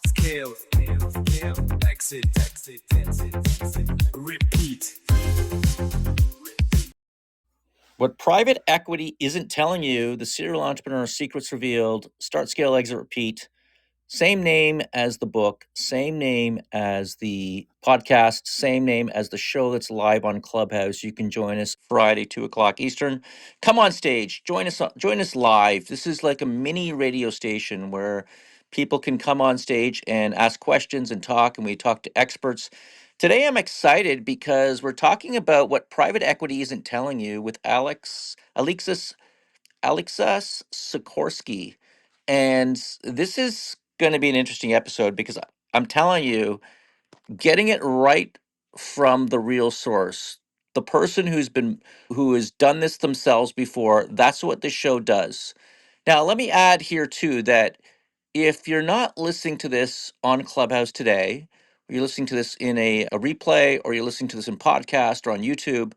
Scale, exit, repeat. What private equity isn't telling you, the serial entrepreneur secrets revealed, start, scale, exit, repeat. Same name as the book, same name as the podcast, same name as the show that's live on Clubhouse. You can join us Friday, 2 o'clock Eastern. Come on stage, join us live. This is like a mini radio station where people can come on stage and ask questions and talk, and we talk to experts. Today I'm excited because we're talking about what private equity isn't telling you with Alexis Sikorsky. And this is going to be an interesting episode because I'm telling you, getting it right from the real source, the person who has done this themselves before, that's what this show does. Now, let me add here too that if you're not listening to this on Clubhouse today, or you're listening to this in a replay, or you're listening to this in podcast or on YouTube,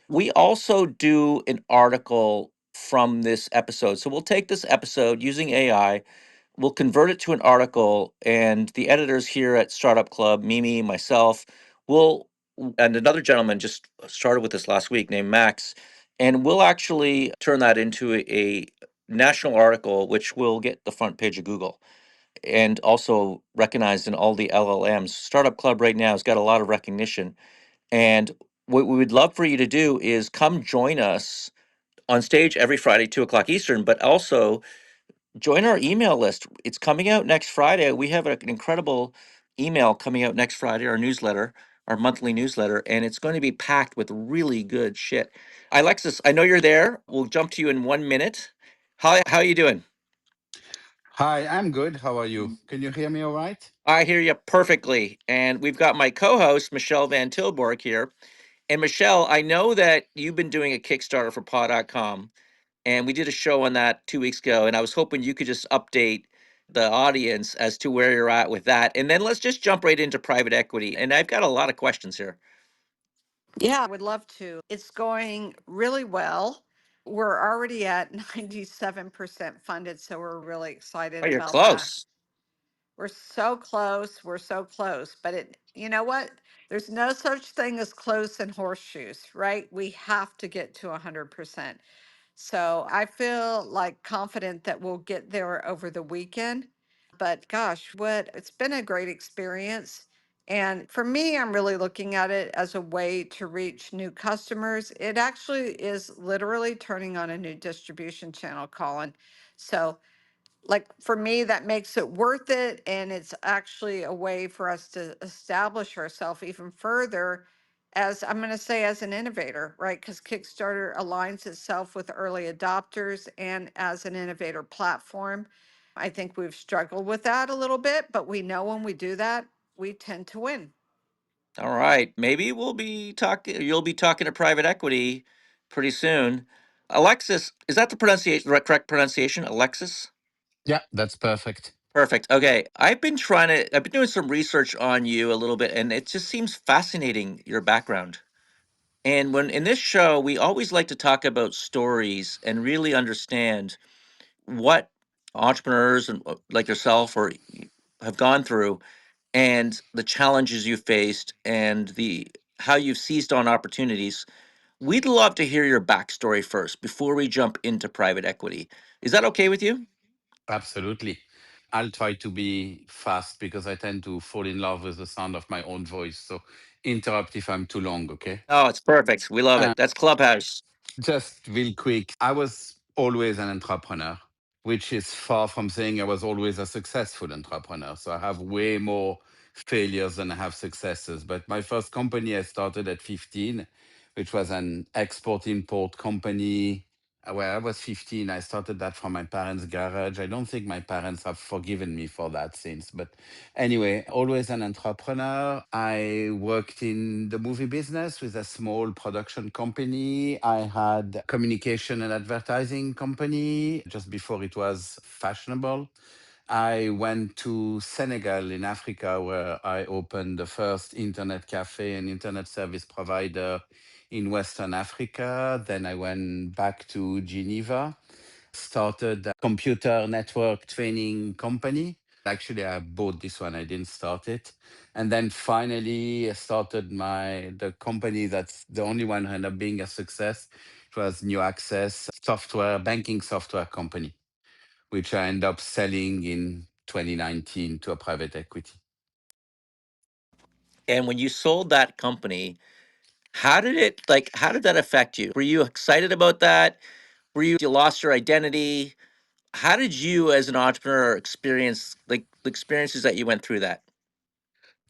we also do an article from this episode. So we'll take this episode using AI, we'll convert it to an article, and the editors here at Startup Club, Mimi, myself, will, and another gentleman just started with this last week named Max, and we'll actually turn that into a national article, which will get the front page of Google and also recognized in all the LLMs. Startup Club right now has got a lot of recognition. And what we would love for you to do is come join us on stage every Friday, 2 o'clock Eastern, but also join our email list. It's coming out next Friday. We have an incredible email coming out next Friday, our newsletter, our monthly newsletter, and it's going to be packed with really good shit. Alexis, I know you're there. We'll jump to you in 1 minute. How are you doing? Hi, I'm good. How are you? Can you hear me all right? I hear you perfectly. And we've got my co-host, Michelle Van Tilborg here. And Michelle, I know that you've been doing a Kickstarter for paw.com, and we did a show on that 2 weeks ago, and I was hoping you could just update the audience as to where you're at with that. And then let's just jump right into private equity. And I've got a lot of questions here. It's going really well. We're already at 97% funded, so we're really Oh, excited you're about that. close. We're so close. We're so close. But you know what? There's no such thing as close in horseshoes, right? We have to get to 100%. So I feel like confident that we'll get there over the weekend. But gosh, it's been a great experience. And for me, I'm really looking at it as a way to reach new customers. It actually is literally turning on a new distribution channel, Colin. So like for me, that makes it worth it. And it's actually a way for us to establish ourselves even further as I'm going to say, as an innovator, right? Because Kickstarter aligns itself with early adopters and as an innovator platform. I think we've struggled with that a little bit, but we know when we do that, we tend to win. All right. Maybe you'll be talking to private equity pretty soon. Alexis, is that the correct pronunciation? Alexis? Yeah, that's perfect. Perfect. Okay. I've been doing some research on you a little bit, and it just seems fascinating, your background. And when in this show, we always like to talk about stories and really understand what entrepreneurs and like yourself have gone through, and the challenges you faced, and the how you've seized on opportunities. We'd love to hear your backstory first before we jump into private equity. Is that okay with you? Absolutely. I'll try to be fast because I tend to fall in love with the sound of my own voice. So interrupt if I'm too long, okay? Oh, it's perfect. We love Uh, it. That's Clubhouse. just real quick, I was always an entrepreneur, which is far from saying I was always a successful entrepreneur. So I have way more failures than I have successes. But my first company I started at 15, which was an export import company. Where I was 15, I started that from my parents' garage. I don't think my parents have forgiven me for that since. But anyway, always an entrepreneur. I worked in the movie business with a small production company. I had a communication and advertising company just before it was fashionable. I went to Senegal in Africa, where I opened the first internet cafe and internet service provider in Western Africa. Then I went back to Geneva, started a computer network training company. Actually, I bought this one. I didn't start it. And then finally I started the company that's the only one who ended up being a success. It was New Access software, banking software company, which I ended up selling in 2019 to a private equity. And when you sold that company, how did that affect you? Were you excited about that? You lost your identity? How did you as an entrepreneur experience like the experiences that you went through that?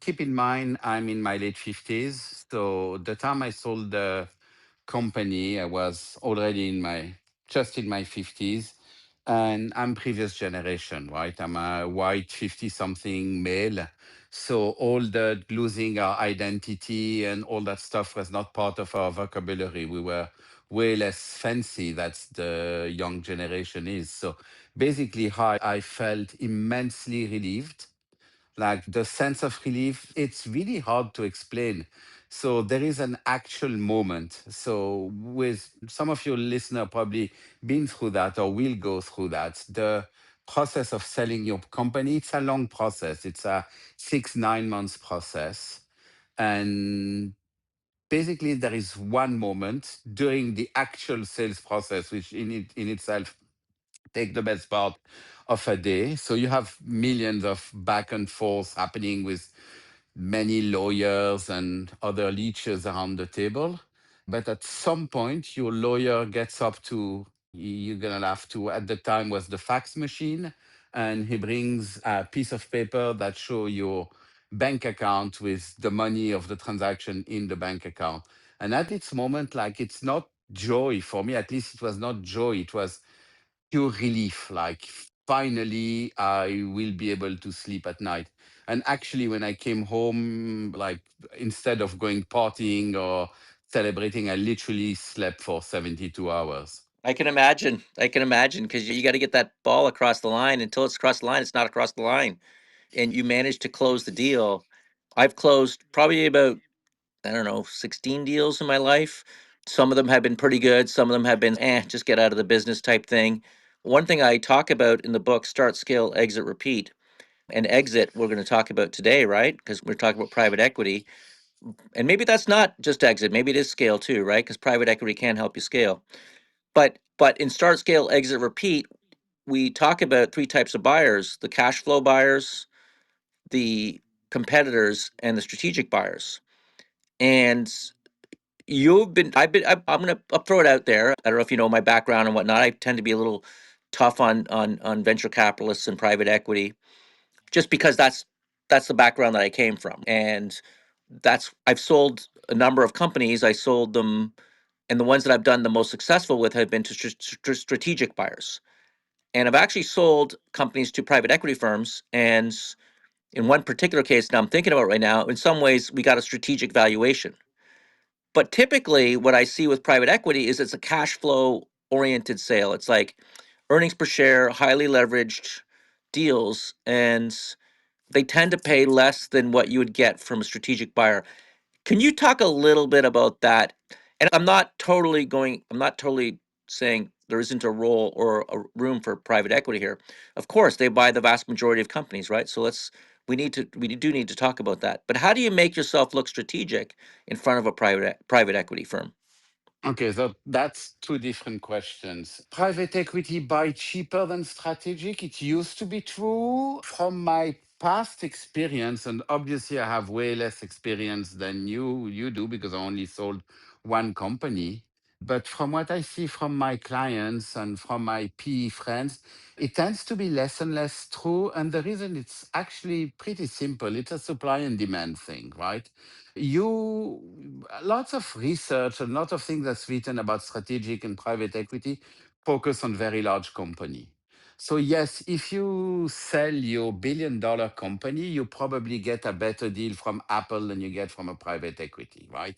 Keep in mind, I'm in my late 50s. So the time I sold the company, I was already just in my 50s. And I'm previous generation, right? I'm a white 50 something male. So all the losing our identity and all that stuff was not part of our vocabulary. We were way less fancy. That's the young generation is. So basically, how I felt immensely relieved, like the sense of relief, it's really hard to explain. So there is an actual moment. So with some of your listener probably been through that or will go through that, the process of selling your company, it's a long process. It's a 6 9 months process. And basically there is one moment during the actual sales process, which in itself take the best part of a day. So you have millions of back and forth happening with many lawyers and other leeches around the table. But at some point, your lawyer gets up to, you're going to laugh to, at the time was the fax machine. And he brings a piece of paper that show your bank account with the money of the transaction in the bank account. And at its moment, like it's not joy for me, at least it was not joy. It was pure relief, like finally I will be able to sleep at night. And actually when I came home, like instead of going partying or celebrating, I literally slept for 72 hours. I can imagine. I can imagine because you got to get that ball across the line. Until it's across the line, it's not across the line. And you managed to close the deal. I've closed probably about, I don't know, 16 deals in my life. Some of them have been pretty good. Some of them have been, just get out of the business type thing. One thing I talk about in the book, Start, Scale, Exit, Repeat, and exit, we're going to talk about today, right? Because we're talking about private equity. And maybe that's not just exit, maybe it is scale too, right? Because private equity can help you scale. But in Start, Scale, Exit, Repeat, we talk about three types of buyers: the cash flow buyers, the competitors, and the strategic buyers. And I'm going to throw it out there. I don't know if you know my background and whatnot. I tend to be a little tough on venture capitalists and private equity, just because that's the background that I came from, and I've sold a number of companies. I sold them, and the ones that I've done the most successful with have been to strategic buyers. And I've actually sold companies to private equity firms. And in one particular case that I'm thinking about right now, in some ways, we got a strategic valuation. But typically, what I see with private equity is it's a cash flow oriented sale. It's like earnings per share, highly leveraged deals, and they tend to pay less than what you would get from a strategic buyer. Can you talk a little bit about that? And I'm not totally saying there isn't a role or a room for private equity here. Of course, they buy the vast majority of companies, right? So we do need to talk about that. But how do you make yourself look strategic in front of a private equity firm? Okay, so that's two different questions. Private equity buy cheaper than strategic. It used to be true. From my past experience, and obviously I have way less experience than you do because I only sold one company. But from what I see from my clients and from my PE friends, it tends to be less and less true. And the reason, it's actually pretty simple. It's a supply and demand thing, right? Lots of research and lots of things that's written about strategic and private equity focus on very large company. So yes, if you sell your $1 billion company, you probably get a better deal from Apple than you get from a private equity, right?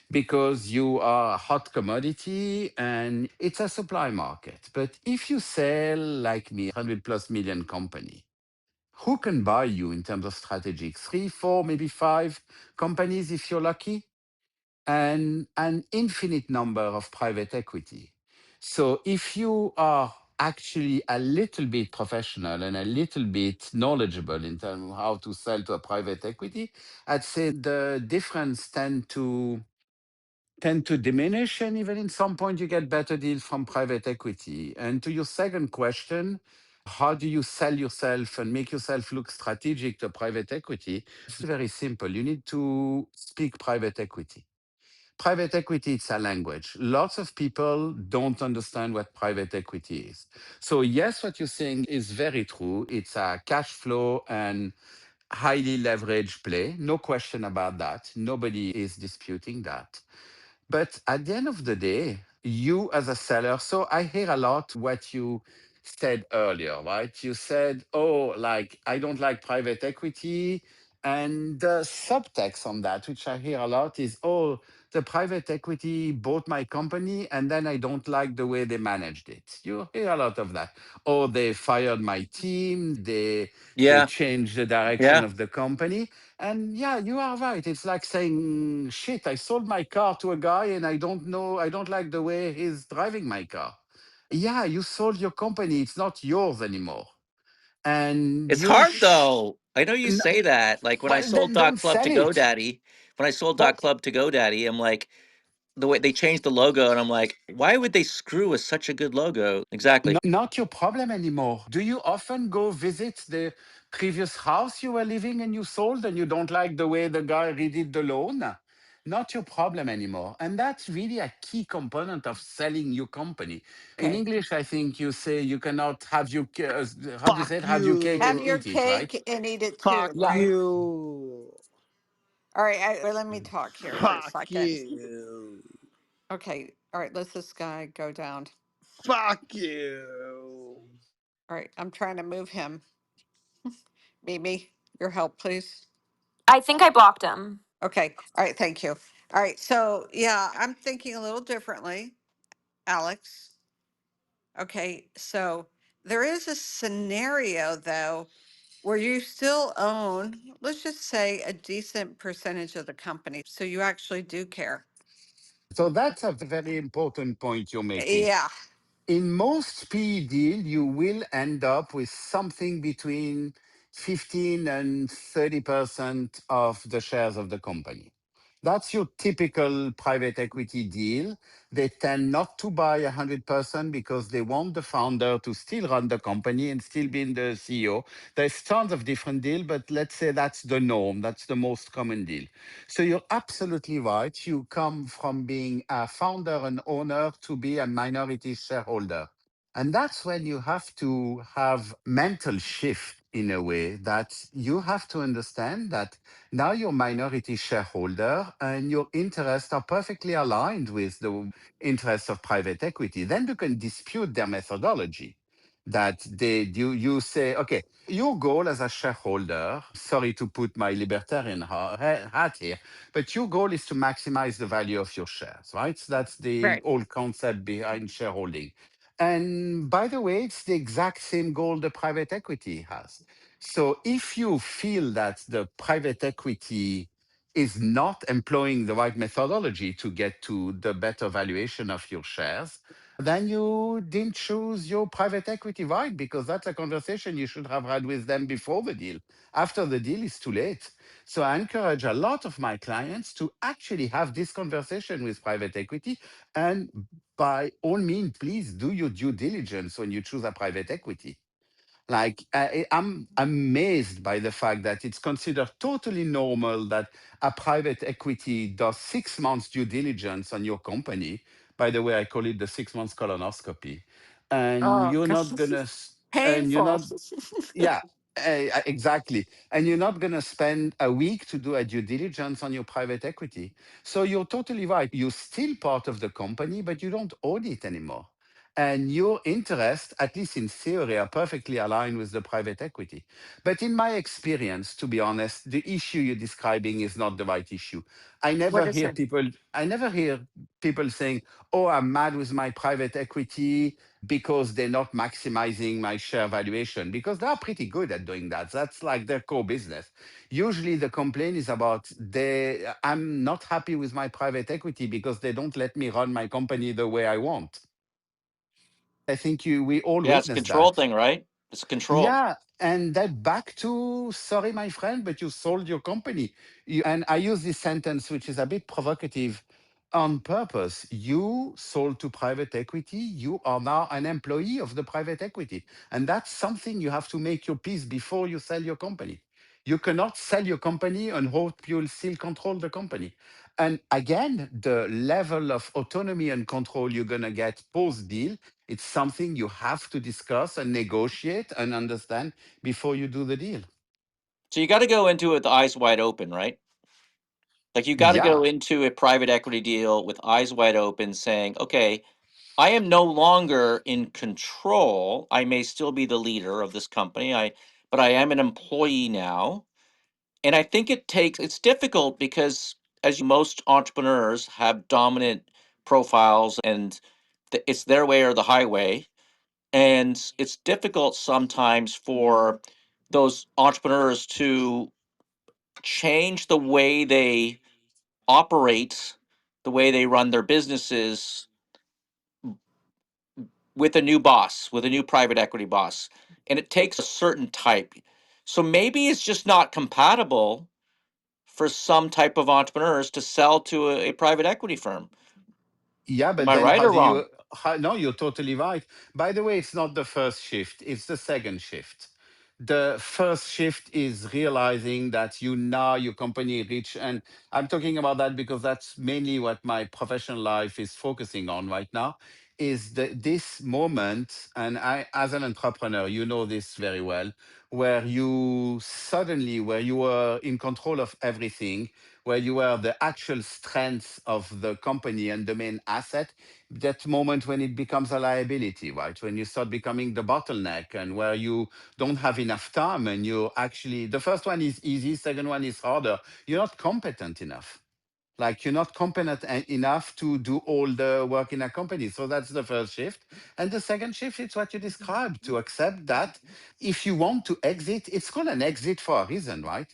Because you are a hot commodity and it's a supply market. But if you sell like me, 100 plus million company, who can buy you in terms of strategic? Three, four, maybe five companies if you're lucky, and an infinite number of private equity. So if you are actually a little bit professional and a little bit knowledgeable in terms of how to sell to a private equity, I'd say the difference tend to diminish, and even in some point you get better deals from private equity. And to your second question, how do you sell yourself and make yourself look strategic to private equity? It's very simple. You need to speak private equity. Private equity, it's a language. Lots of people don't understand what private equity is. So yes, what you're saying is very true. It's a cash flow and highly leveraged play. No question about that. Nobody is disputing that. But at the end of the day, you as a seller, so I hear a lot what you said earlier, right? You said, oh, like, I don't like private equity. And the subtext on that, which I hear a lot, is, oh, the private equity bought my company and then I don't like the way they managed it. You hear a lot of that. Or they fired my team, they Yeah. changed the direction Yeah. of the company. And yeah, you are right. It's like saying, shit, I sold my car to a guy and I don't know, I don't like the way he's driving my car. Yeah, you sold your company. It's not yours anymore. And It's you, hard though. I know you n- say that. Like when I well, sold then Dot don't Club to sell it. GoDaddy, when I sold Dot Well, Club to GoDaddy, I'm like, the way they changed the logo, and I'm like, why would they screw with such a good logo? Exactly. not your problem anymore. Do you often go visit the previous house you were living and you sold and you don't like the way the guy redid the loan? Not your problem anymore. And that's really a key component of selling your company. In Okay. English, I think you say you cannot have how do you say Fuck it? Have your cake Have and your you. eat it, right? cake and eat it too, Fuck Yeah. right? you. All right, let me talk here for a Fuck second. you. Okay, all right, let this guy go down. Fuck you. All right, I'm trying to move him. Mimi, your help, please. I think I blocked him. Okay, all right, thank you. All right, so yeah, I'm thinking a little differently, Alex. Okay, so there is a scenario though where you still own, let's just say, a decent percentage of the company. So you actually do care. So that's a very important point you're making. Yeah. In most PE deal, you will end up with something between 15 and 30% of the shares of the company. That's your typical private equity deal. They tend not to buy 100% because they want the founder to still run the company and still be the CEO. There's tons of different deals, but let's say that's the norm. That's the most common deal. So you're absolutely right. You come from being a founder and owner to be a minority shareholder. And that's when you have to have mental shift in a way that you have to understand that now you're minority shareholder and your interests are perfectly aligned with the interests of private equity. Then you can dispute their methodology. That you say, okay, your goal as a shareholder, sorry to put my libertarian hat here, but your goal is to maximize the value of your shares, right? So that's the Right. whole concept behind shareholding. And by the way, it's the exact same goal the private equity has. So if you feel that the private equity is not employing the right methodology to get to the better valuation of your shares, then you didn't choose your private equity right, because that's a conversation you should have had with them before the deal. After the deal, is too late. So I encourage a lot of my clients to actually have this conversation with private equity. And by all means, please do your due diligence when you choose a private equity. Like, I'm amazed by the fact that it's considered totally normal that a private equity does 6 months due diligence on your company. By the way, I call it the 6 months colonoscopy. And Oh, you're God. not gonna, and you're Painful. not, yeah, exactly. And you're not going to spend a week to do a due diligence on your private equity. So you're totally right. You're still part of the company, but you don't own it anymore. And your interests, at least in theory, are perfectly aligned with the private equity. But in my experience, to be honest, the issue you're describing is not the right issue. What is it? I never hear people saying, oh, I'm mad with my private equity because they're not maximizing my share valuation, because they're pretty good at doing that. That's like their core business. Usually the complaint is about I'm not happy with my private equity because they don't let me run my company the way I want. I think we all Yeah, it's a witnessed control that. thing, right? It's control. Yeah, and that back to sorry, my friend, but you sold your company. And I use this sentence, which is a bit provocative, on purpose. You sold to private equity. You are now an employee of the private equity, and that's something you have to make your peace before you sell your company. You cannot sell your company and hope you'll still control the company. And again, the level of autonomy and control you're gonna get post deal, it's something you have to discuss and negotiate and understand before you do the deal. So you got to go into it with eyes wide open, right? Like you got to Yeah. go into a private equity deal with eyes wide open, saying, "Okay, I am no longer in control. I may still be the leader of this company. But I am an employee now." And I think it's difficult because, as you know, most entrepreneurs have dominant profiles, and it's their way or the highway. And it's difficult sometimes for those entrepreneurs to change the way they operate, the way they run their businesses with a new boss, with a new private equity boss. And it takes a certain type. So maybe it's just not compatible for some type of entrepreneurs to sell to a private equity firm. Yeah, Am but I then right how or do you? wrong? No, you're totally right. By the way, it's not the first shift; it's the second shift. The first shift is realizing that you now your company reach, and I'm talking about that because that's mainly what my professional life is focusing on right now. Is this moment, and I, as an entrepreneur, you know this very well, where you suddenly, where you were in control of everything, where you are the actual strength of the company and the main asset, that moment when it becomes a liability, right? When you start becoming the bottleneck and where you don't have enough time and you actually, the first one is easy, second one is harder. You're not competent enough. Like you're not competent enough to do all the work in a company. So that's the first shift. And the second shift, it's what you described, to accept that if you want to exit, it's called an exit for a reason, right?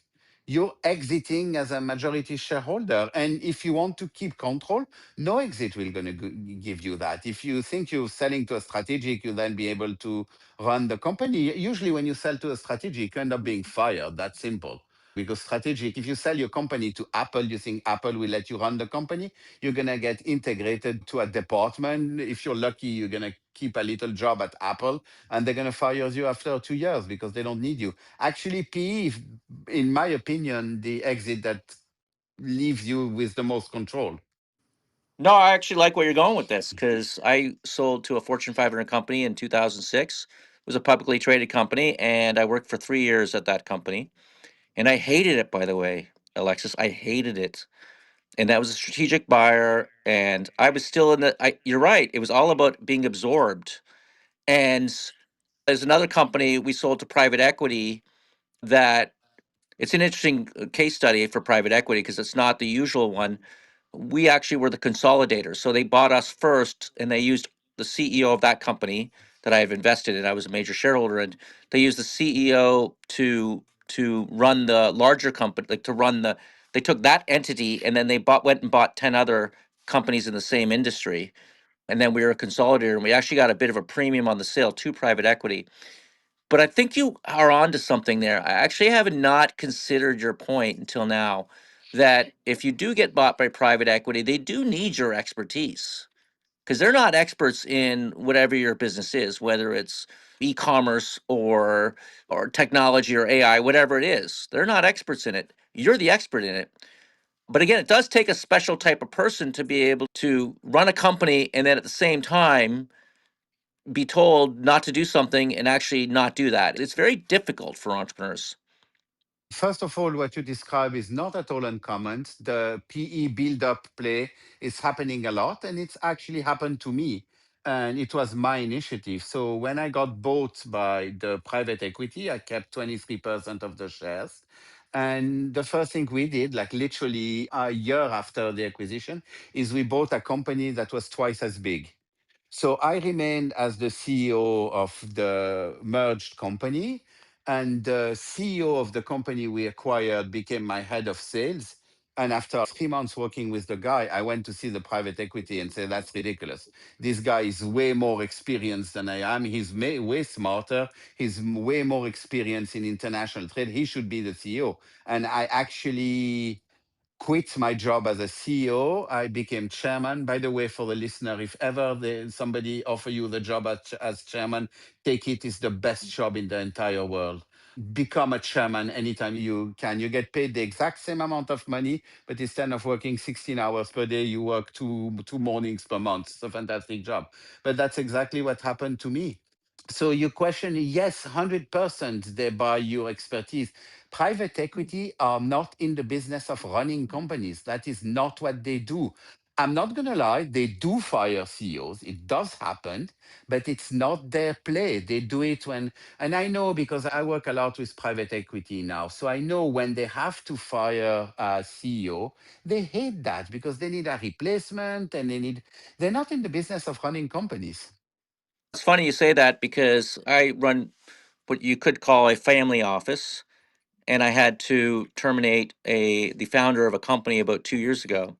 You're exiting as a majority shareholder. And if you want to keep control, no exit will going to give you that. If you think you're selling to a strategic, you'll then be able to run the company. Usually when you sell to a strategic, you end up being fired. That's simple, because strategic, if you sell your company to Apple, you think Apple will let you run the company, you're going to get integrated to a department. If you're lucky, you're going to keep a little job at Apple, and they're going to fire you after 2 years because they don't need you. Actually, PE, in my opinion, the exit that leaves you with the most control. No, I actually like where you're going with this because I sold to a Fortune 500 company in 2006. It was a publicly traded company, and I worked for 3 years at that company. And I hated it, by the way, Alexis. I hated it. And that was a strategic buyer. And I was still in you're right. It was all about being absorbed. And there's another company we sold to private equity that it's an interesting case study for private equity because it's not the usual one. We actually were the consolidators. So they bought us first and they used the CEO of that company that I have invested in. I was a major shareholder, and they used the CEO to run the larger company, like to run the they took that entity and then they went and bought 10 other companies in the same industry. And then we were a consolidator and we actually got a bit of a premium on the sale to private equity. But I think you are onto something there. I actually have not considered your point until now that if you do get bought by private equity, they do need your expertise because they're not experts in whatever your business is, whether it's e-commerce or technology or AI, whatever it is. They're not experts in it. You're the expert in it. But again, it does take a special type of person to be able to run a company and then at the same time be told not to do something and actually not do that. It's very difficult for entrepreneurs. First of all, what you describe is not at all uncommon. The PE build up play is happening a lot, and it's actually happened to me. And it was my initiative. So when I got bought by the private equity, I kept 23% of the shares. And the first thing we did, like literally a year after the acquisition, is we bought a company that was twice as big. So I remained as the CEO of the merged company, and the CEO of the company we acquired became my head of sales. And after 3 months working with the guy, I went to see the private equity and said, that's ridiculous. This guy is way more experienced than I am. He's way smarter. He's way more experienced in international trade. He should be the CEO. And I actually quit my job as a CEO. I became chairman. By the way, for the listener, if ever somebody offer you the job as chairman, take it. It's the best job in the entire world. Become a chairman anytime you can. You get paid the exact same amount of money, but instead of working 16 hours per day, you work two mornings per month. It's a fantastic job. But that's exactly what happened to me. So your question, yes, 100% they buy your expertise. Private equity are not in the business of running companies. That is not what they do. I'm not going to lie, they do fire CEOs. It does happen, but it's not their play. They do it when, and I know because I work a lot with private equity now. So I know when they have to fire a CEO, they hate that because they need a replacement and they're not in the business of running companies. It's funny you say that because I run what you could call a family office, and I had to terminate the founder of a company about 2 years ago.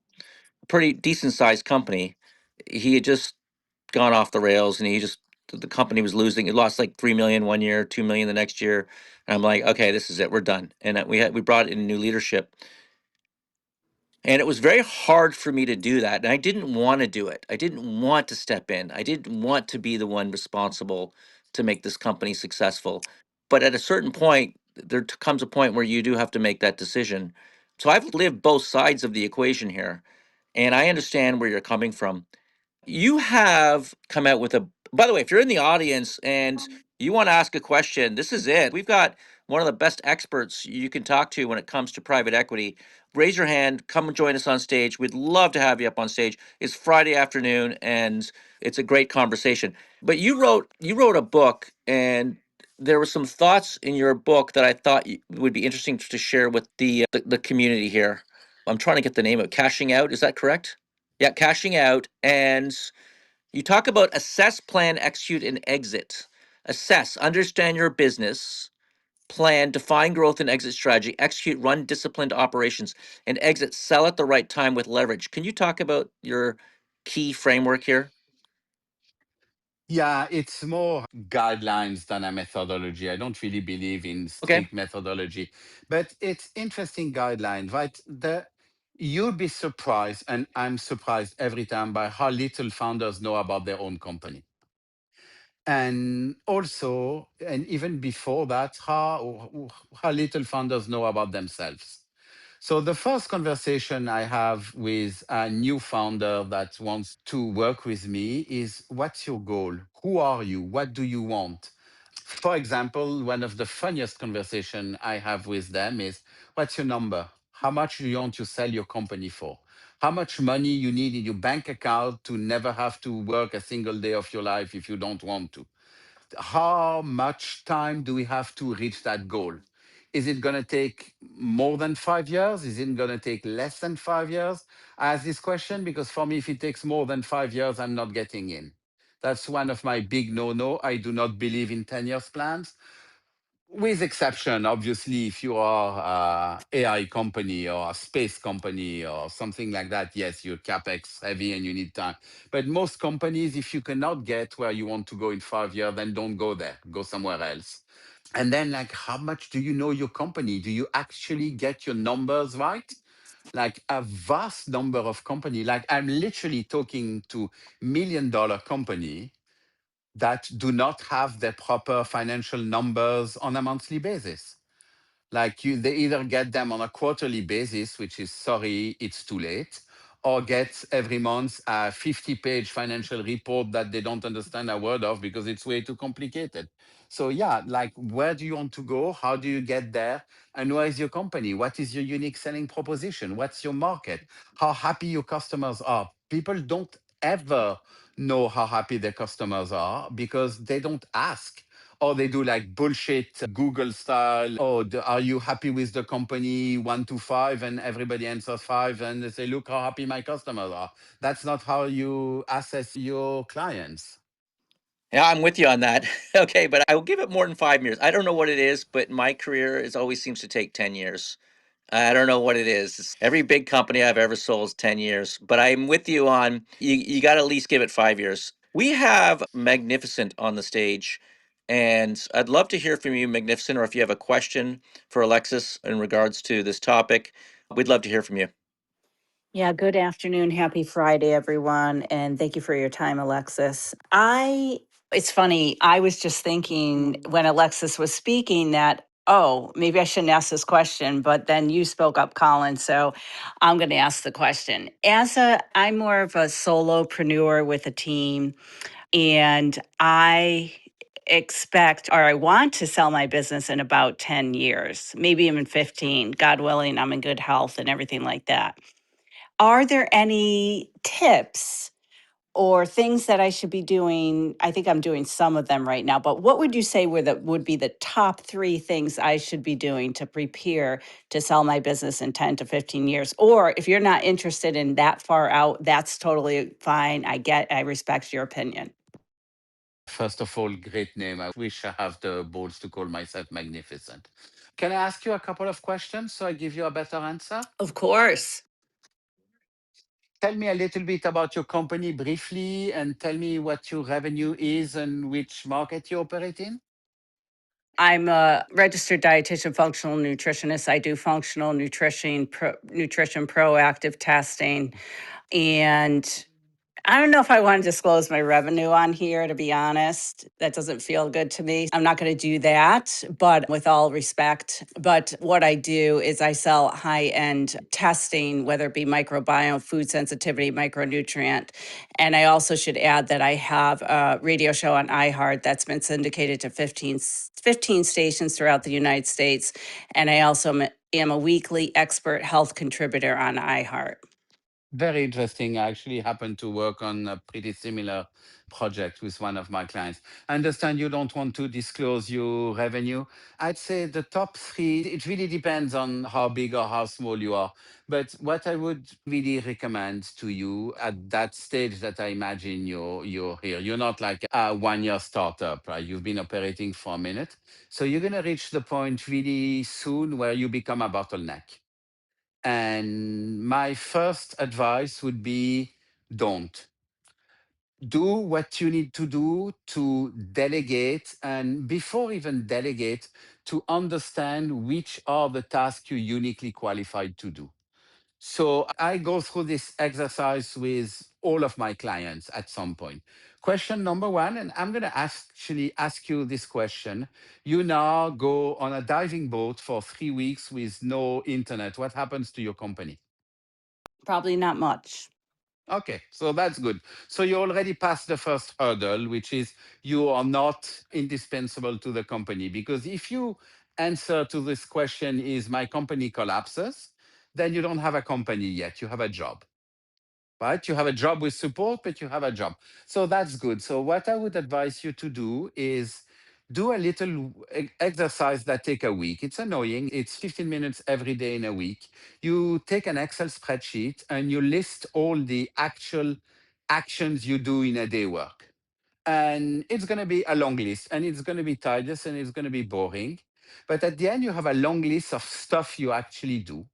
A pretty decent sized company. He had just gone off the rails, and the company was losing. It lost like 3 million one year, 2 million the next year, and I'm like, okay, this is it. We're done. And we brought in new leadership, and it was very hard for me to do that. And I didn't want to do it. I didn't want to step in. I didn't want to be the one responsible to make this company successful. But at a certain point, comes a point where you do have to make that decision. So I've lived both sides of the equation here, and I understand where you're coming from. You have come out with a, by the way, if you're in the audience and you want to ask a question, this is it. We've got one of the best experts you can talk to when it comes to private equity. Raise your hand, come and join us on stage. We'd love to have you up on stage. It's Friday afternoon and it's a great conversation. But you wrote a book, and there were some thoughts in your book that I thought would be interesting to share with the community here. I'm trying to get the name of Cashing Out. Is that correct? Yeah, cashing out. And you talk about assess, plan, execute, and exit. Assess, understand your business, plan, define growth and exit strategy, execute, run disciplined operations, and exit, sell at the right time with leverage. Can you talk about your key framework here? Yeah, it's more guidelines than a methodology. I don't really believe in Okay. strict methodology, but it's interesting guideline, right? You'll be surprised, and I'm surprised every time by how little founders know about their own company. And also, and even before that, how little founders know about themselves. So the first conversation I have with a new founder that wants to work with me is, what's your goal? Who are you? What do you want? For example, one of the funniest conversation I have with them is, what's your number? How much do you want to sell your company for? How much money you need in your bank account to never have to work a single day of your life if you don't want to? How much time do we have to reach that goal? Is it going to take more than 5 years? Is it going to take less than 5 years? I ask this question because for me, if it takes more than 5 years, I'm not getting in. That's one of my big no-no. I do not believe in 10 years plans. With exception, obviously, if you are AI company or a space company or something like that, yes, you're capex heavy and you need time. But most companies, if you cannot get where you want to go in 5 years, then don't go there. Go somewhere else. And then, like, how much do you know your company? Do you actually get your numbers right? Like a vast number of company. Like I'm literally talking to $1 million company that do not have their proper financial numbers on a monthly basis. Like they either get them on a quarterly basis, which is sorry, it's too late, or get every month a 50-page financial report that they don't understand a word of because it's way too complicated. So yeah, like where do you want to go? How do you get there? And where is your company? What is your unique selling proposition? What's your market? How happy your customers are? People don't ever know how happy their customers are because they don't ask, or they do like bullshit Google style. Oh, are you happy with the company 1 to 5? And everybody answers 5, and they say, look how happy my customers are. That's not how you assess your clients. Yeah, I'm with you on that. Okay, but I will give it more than 5 years. I don't know what it is, but my career is always seems to take 10 years. I don't know what it is. Every big company I've ever sold is 10 years, but I'm with you on you got to at least give it 5 years. We have Magnificent on the stage, and I'd love to hear from you, Magnificent, or if you have a question for Alexis in regards to this topic, we'd love to hear from you. Yeah, good afternoon. Happy Friday, everyone. And thank you for your time, Alexis. It's funny, I was just thinking when Alexis was speaking that, oh, maybe I shouldn't ask this question, but then you spoke up, Colin. So I'm going to ask the question. I'm more of a solopreneur with a team, and I expect or I want to sell my business in about 10 years, maybe even 15, God willing, I'm in good health and everything like that. Are there any tips or things that I should be doing? I think I'm doing some of them right now, but what would you say would be the top 3 things I should be doing to prepare to sell my business in 10 to 15 years? Or if you're not interested in that far out, that's totally fine. I respect your opinion. First of all, great name. I wish I have the balls to call myself Magnificent. Can I ask you a couple of questions so I give you a better answer? Of course. Tell me a little bit about your company briefly and tell me what your revenue is and which market you operate in. I'm a registered dietitian, functional nutritionist. I do functional nutrition proactive testing, and I don't know if I want to disclose my revenue on here, to be honest. That doesn't feel good to me. I'm not going to do that, but with all respect. But what I do is I sell high end testing, whether it be microbiome, food sensitivity, micronutrient. And I also should add that I have a radio show on iHeart that's been syndicated to 15 stations throughout the United States. And I also am a weekly expert health contributor on iHeart. Very interesting. I actually happen to work on a pretty similar project with one of my clients. I understand you don't want to disclose your revenue. I'd say the top 3, it really depends on how big or how small you are. But what I would really recommend to you at that stage that I imagine you're here, you're not like a 1 year startup, right? You've been operating for a minute. So you're going to reach the point really soon where you become a bottleneck. And my first advice would be don't. Do what you need to do to delegate. And before even delegate, to understand which are the tasks you're uniquely qualified to do. So I go through this exercise with all of my clients at some point. Question number 1, and I'm going to actually ask you this question. You now go on a diving boat for 3 weeks with no internet. What happens to your company? Probably not much. Okay, so that's good. So you already passed the first hurdle, which is you are not indispensable to the company. Because if you answer to this question is my company collapses, then you don't have a company yet. You have a job, right? You have a job with support, but you have a job. So that's good. So what I would advise you to do is do a little exercise that take a week. It's annoying. It's 15 minutes every day in a week. You take an Excel spreadsheet and you list all the actual actions you do in a day work. And it's going to be a long list and it's going to be tedious and it's going to be boring. But at the end, you have a long list of stuff you actually do.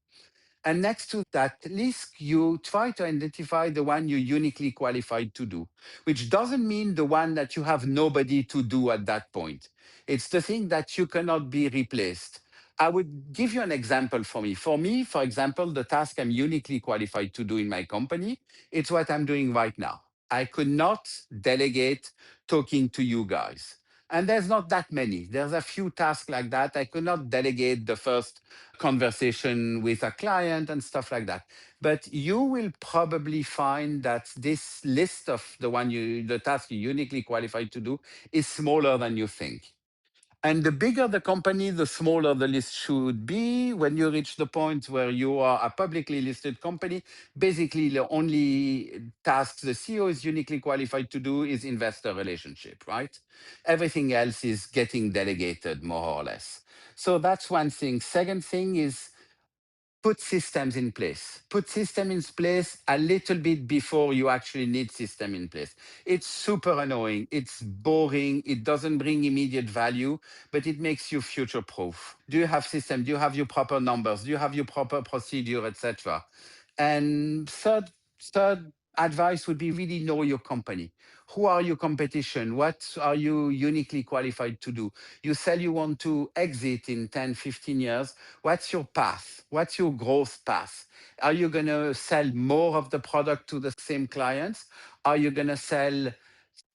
And next to that list, you try to identify the one you're uniquely qualified to do, which doesn't mean the one that you have nobody to do at that point. It's the thing that you cannot be replaced. I would give you an example for me. For me, for example, the task I'm uniquely qualified to do in my company, it's what I'm doing right now. I could not delegate talking to you guys. And there's not that many. There's a few tasks like that. I could not delegate the first conversation with a client and stuff like that. But you will probably find that this list of the task you're uniquely qualified to do is smaller than you think. And the bigger the company, the smaller the list should be. When you reach the point where you are a publicly listed company, basically the only task the CEO is uniquely qualified to do is investor relationship, right? Everything else is getting delegated more or less. So that's one thing. Second thing is put systems in place. Put system in place a little bit before you actually need system in place. It's super annoying. It's boring. It doesn't bring immediate value, but it makes you future proof. Do you have system? Do you have your proper numbers? Do you have your proper procedure, etc.? And third advice would be really know your company. Who are your competition? What are you uniquely qualified to do? You sell you want to exit in 10, 15 years. What's your path? What's your growth path? Are you going to sell more of the product to the same clients? Are you going to sell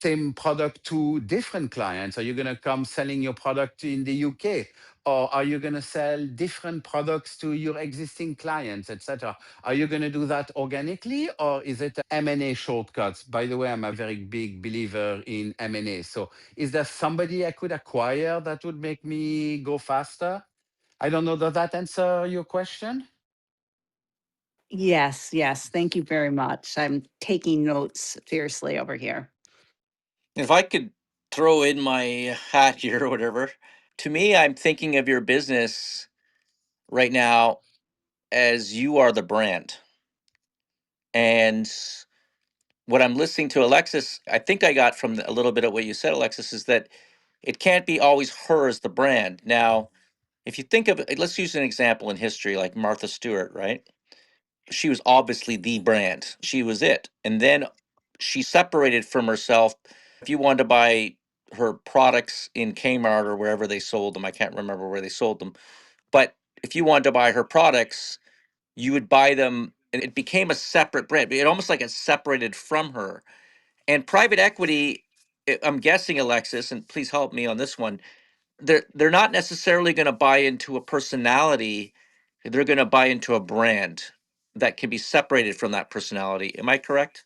same product to different clients? Are you going to come selling your product in the UK? Or are you going to sell different products to your existing clients, etc.? Are you going to do that organically, or is it M&A shortcuts? By the way, I'm a very big believer in M&A. So is there somebody I could acquire that would make me go faster? I don't know. Does that answer your question? Yes, yes. Thank you very much. I'm taking notes fiercely over here. If I could throw in my hat here or whatever, to me, I'm thinking of your business right now as you are the brand. And what I'm listening to Alexis, I think I got from a little bit of what you said, Alexis, is that it can't be always her as the brand. Now, if you think of it, let's use an example in history like Martha Stewart, right? She was obviously the brand. She was it. And then she separated from herself. If you wanted to buy her products in Kmart or wherever they sold them, I can't remember where they sold them. But if you wanted to buy her products, you would buy them and it became a separate brand. It almost like it separated from her. And private equity, I'm guessing, Alexis, and please help me on this one, they're not necessarily going to buy into a personality, they're going to buy into a brand that can be separated from that personality. Am I correct?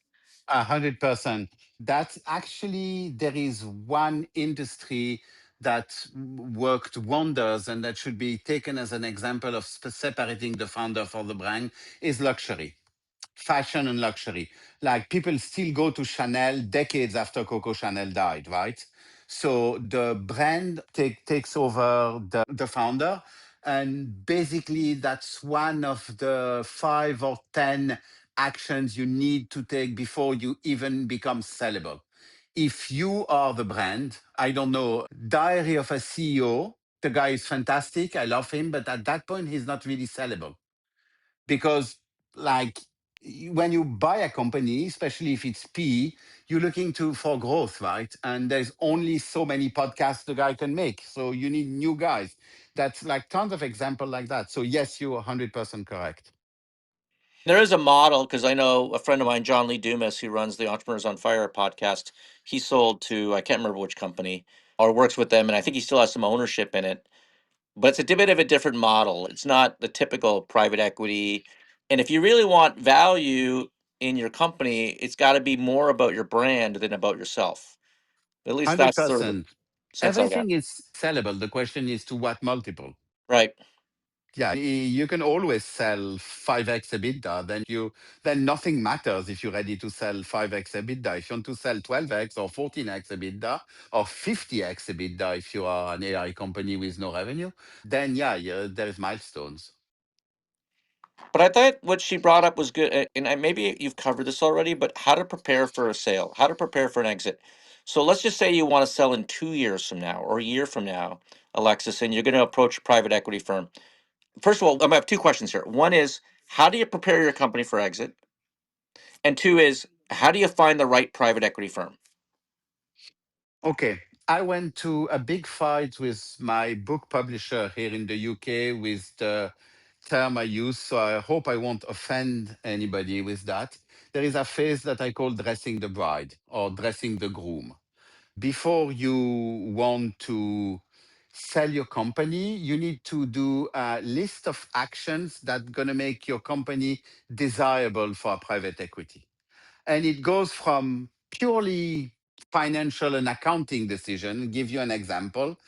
100%. That's actually, there is one industry that worked wonders and that should be taken as an example of separating the founder for the brand is luxury, fashion and luxury. Like people still go to Chanel decades after Coco Chanel died, right? So the brand takes over the founder. And basically, that's one of the 5 or 10 actions you need to take before you even become sellable. If you are the brand, I don't know, Diary of a CEO, the guy is fantastic. I love him. But at that point, he's not really sellable because like when you buy a company, especially if it's P, you're looking to for growth, right? And there's only so many podcasts the guy can make, so you need new guys. That's like tons of example like that. So yes, you're 100% correct. There is a model because I know a friend of mine, John Lee Dumas, who runs the Entrepreneurs on Fire podcast. He sold to, I can't remember which company, or works with them, and I think he still has some ownership in it. But it's a bit of a different model. It's not the typical private equity. And if you really want value in your company, it's got to be more about your brand than about yourself. At least that's sort of the 100%. sense I got. Everything is sellable. The question is to what multiple. Right. Yeah, you can always sell 5x EBITDA. Then nothing matters if you're ready to sell 5x EBITDA. If you want to sell 12x or 14x EBITDA or 50x EBITDA, if you are an AI company with no revenue, then yeah, there's milestones. But I thought what she brought up was good. Maybe you've covered this already, but how to prepare for a sale, how to prepare for an exit. So let's just say you want to sell in 2 years from now or a year from now, Alexis, and you're going to approach a private equity firm. First of all, I'm going to have two questions here. One is, how do you prepare your company for exit? And two is, how do you find the right private equity firm? Okay. I went to a big fight with my book publisher here in the UK with the term I use, so I hope I won't offend anybody with that. There is a phase that I call dressing the bride or dressing the groom. Before you want to sell your company, you need to do a list of actions that going to make your company desirable for private equity. And it goes from purely financial and accounting decision. Give you an example.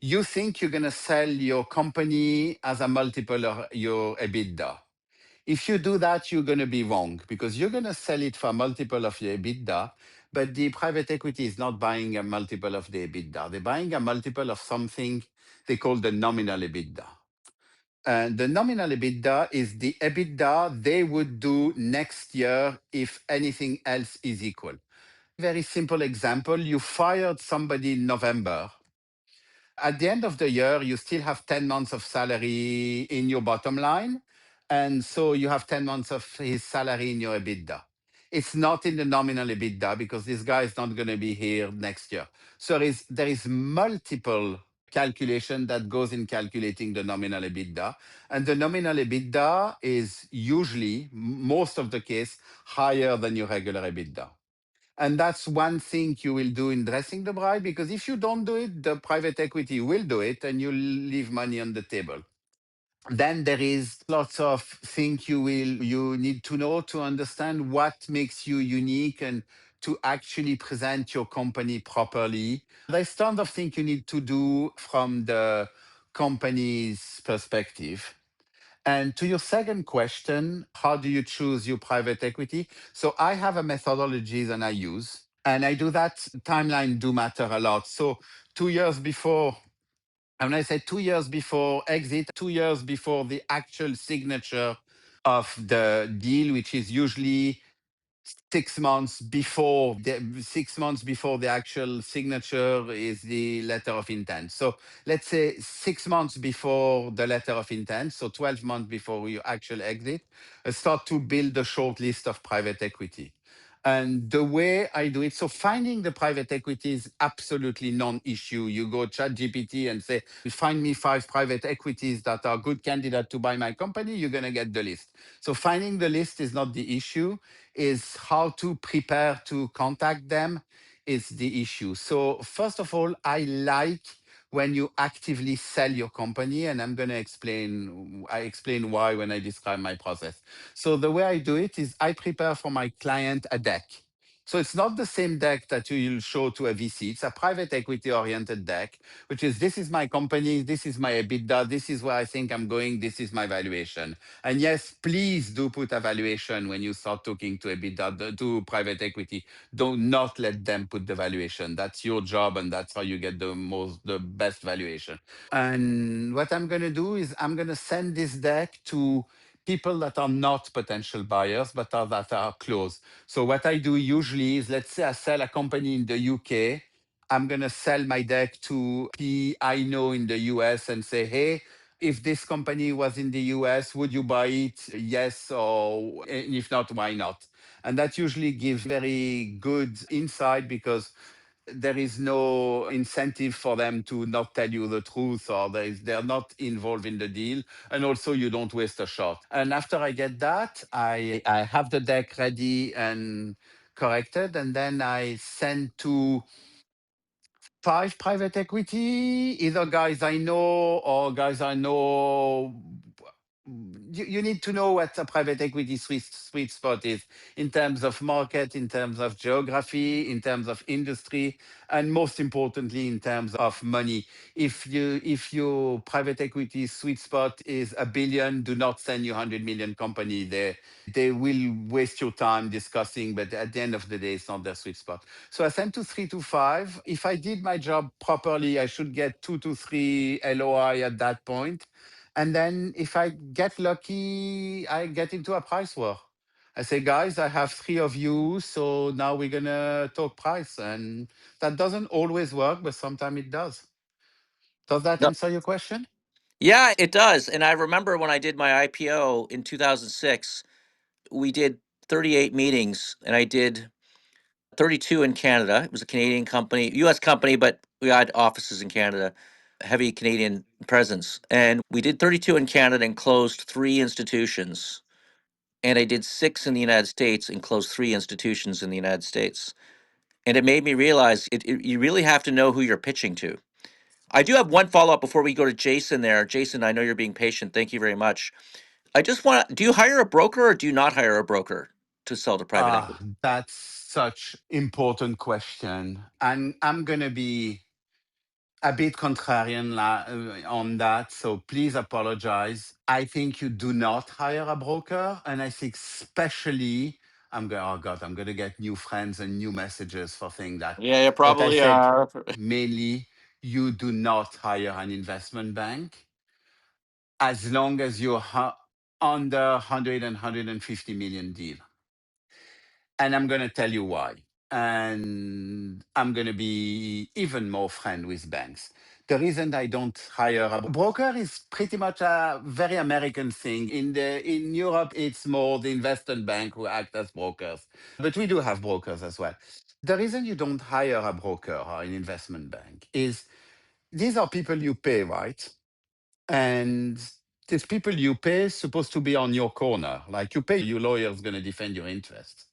You think you're going to sell your company as a multiple of your EBITDA. If you do that, you're going to be wrong because you're going to sell it for a multiple of your EBITDA, but the private equity is not buying a multiple of the EBITDA. They're buying a multiple of something they call the nominal EBITDA. And the nominal EBITDA is the EBITDA they would do next year if anything else is equal. Very simple example, you fired somebody in November. At the end of the year, you still have 10 months of salary in your bottom line. And so you have 10 months of his salary in your EBITDA. It's not in the nominal EBITDA because this guy is not going to be here next year. So there is multiple calculation that goes in calculating the nominal EBITDA. And the nominal EBITDA is usually, most of the case, higher than your regular EBITDA. And that's one thing you will do in dressing the bride, because if you don't do it, the private equity will do it and you'll leave money on the table. Then there is lots of things you need to know to understand what makes you unique and to actually present your company properly. There's tons of things you need to do from the company's perspective. And to your second question, how do you choose your private equity? So I have a methodology that I use, and I do that. Timeline do matter a lot. So 2 years before, and when I say 2 years before exit, 2 years before the actual signature of the deal, which is usually 6 months before the actual signature is the letter of intent. So let's say 6 months before the letter of intent, so 12 months before you actual exit, start to build a short list of private equity. And the way I do it, so finding the private equity is absolutely non-issue. You go chat GPT and say, find me 5 private equities that are good candidate to buy my company, you're going to get the list. So finding the list is not the issue, is how to prepare to contact them is the issue. So first of all, I like when you actively sell your company, and I explain why when I describe my process. So the way I do it is I prepare for my client a deck. So it's not the same deck that you'll show to a VC. It's a private equity oriented deck, which is, this is my company, this is my EBITDA, this is where I think I'm going, this is my valuation. And yes, please do put a valuation when you start talking to EBITDA, to private equity. Do not let them put the valuation. That's your job, and that's how you get the best valuation. And what I'm going to do is I'm going to send this deck to people that are not potential buyers, but that are close. So what I do usually is, let's say I sell a company in the UK. I'm going to sell my deck to I know in the US and say, hey, if this company was in the US, would you buy it? Yes, or if not, why not? And that usually gives very good insight, because there is no incentive for them to not tell you the truth, or they're not involved in the deal. And also, you don't waste a shot. And after I get that, I have the deck ready and corrected, and then I send to 5 private equity, either guys I know or guys I know. You need to know what a private equity sweet spot is in terms of market, in terms of geography, in terms of industry, and most importantly, in terms of money. If your private equity sweet spot is 1 billion, do not send you 100 million company. They will waste your time discussing, but at the end of the day, it's not their sweet spot. So I sent to 3 to 5. If I did my job properly, I should get 2 to 3 LOI at that point. And then if I get lucky, I get into a price war. I say, guys, I have 3 of you, so now we're going to talk price. And that doesn't always work, but sometimes it does. Does that No. answer your question? Yeah, it does. And I remember when I did my IPO in 2006, we did 38 meetings, and I did 32 in Canada. It was a Canadian company, US company, but we had offices in Canada, heavy Canadian presence. And we did 32 in Canada and closed 3 institutions. And I did 6 in the United States and closed 3 institutions in the United States. And it made me realize you really have to know who you're pitching to. I do have one follow up before we go to Jason there. Jason, I know you're being patient. Thank you very much. I just want to, do you hire a broker or do you not hire a broker to sell to private equity? That's such important question. And I'm going to be a bit contrarian on that, so please apologize. I think you do not hire a broker, and I think especially oh God, I'm going to get new friends and new messages for saying that. Yeah, you But I probably said are. mainly you do not hire an investment bank. as long as you're under 100 and 150 million deal. And I'm going to tell you why. And I'm going to be even more friend with banks. The reason I don't hire a broker is pretty much a very American thing. In Europe, it's more the investment bank who act as brokers, but we do have brokers as well. The reason you don't hire a broker or an investment bank is these are people you pay, right? And these people you pay supposed to be on your corner. Like you pay your lawyer's going to defend your interests.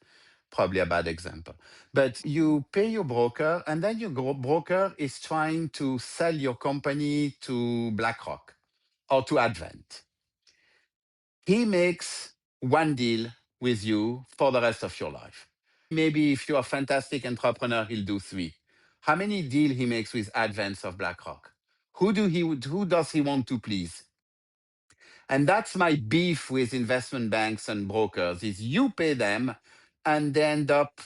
Probably a bad example. But you pay your broker, and then your broker is trying to sell your company to BlackRock or to Advent. He makes one deal with you for the rest of your life. Maybe if you're a fantastic entrepreneur, he'll do three. How many deals he makes with Advent of BlackRock? Who does he want to please? And that's my beef with investment banks and brokers is you pay them and they end up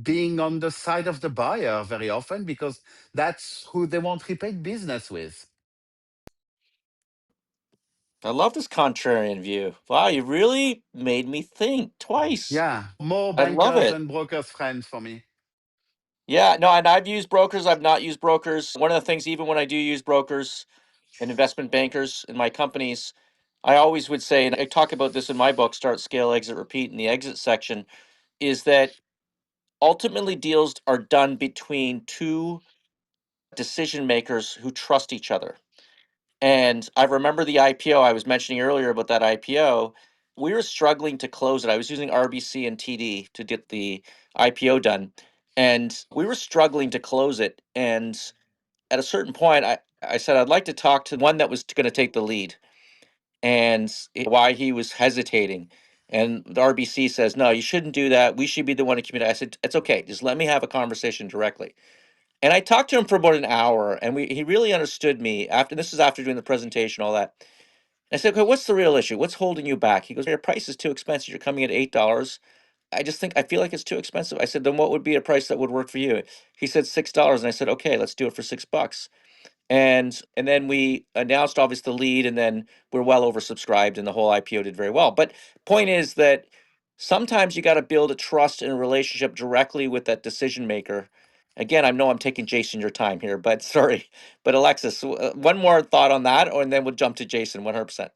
being on the side of the buyer very often because that's who they want repeat business with. I love this contrarian view. Wow, you really made me think twice. Yeah, more I love bankers it. and brokers friends for me. Yeah, no, and I've used brokers, I've not used brokers. One of the things, even when I do use brokers and investment bankers in my companies, I always would say, and I talk about this in my book, Start, Scale, Exit, Repeat, in the exit section, is that ultimately deals are done between two decision makers who trust each other. And I remember the IPO I was mentioning earlier about that IPO. We were struggling to close it. I was using RBC and TD to get the IPO done. And we were struggling to close it. And at a certain point, I said, I'd like to talk to one that was going to take the lead and why he was hesitating. And the RBC says, no, you shouldn't do that. We should be the one to communicate. I said, it's okay. Just let me have a conversation directly. And I talked to him for about an hour, and he really understood me. After this is after doing the presentation, all that. And I said, okay, what's the real issue? What's holding you back? He goes, your price is too expensive. You're coming at $8. I feel like it's too expensive. I said, then what would be a price that would work for you? He said $6, and I said, okay, let's do it for $6. And then we announced obviously the lead, and then we're well oversubscribed, and the whole IPO did very well. But point is that sometimes you got to build a trust and a relationship directly with that decision maker. Again, I know I'm taking Jason your time here, but sorry. But Alexis, one more thought on that, or and then we'll jump to Jason 100%.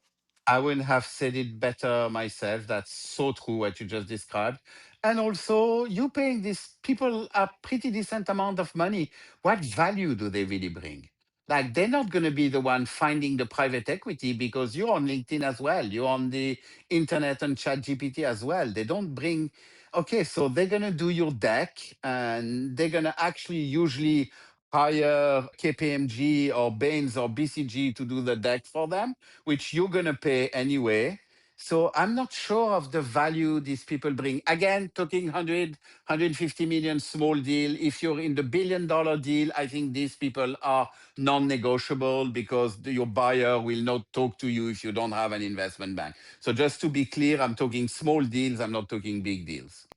I wouldn't have said it better myself. That's so true what you just described. And also, you paying these people a pretty decent amount of money. What value do they really bring? Like, they're not going to be the one finding the private equity because you're on LinkedIn as well. You're on the internet and chat GPT as well. They don't bring, okay, so they're going to do your deck and they're going to actually usually hire KPMG or Baines or BCG to do the deck for them, which you're going to pay anyway. So I'm not sure of the value these people bring. Again, talking 150 million small deal. If you're in the $1 billion deal, I think these people are non-negotiable because your buyer will not talk to you if you don't have an investment bank. So just to be clear, I'm talking small deals. I'm not talking big deals.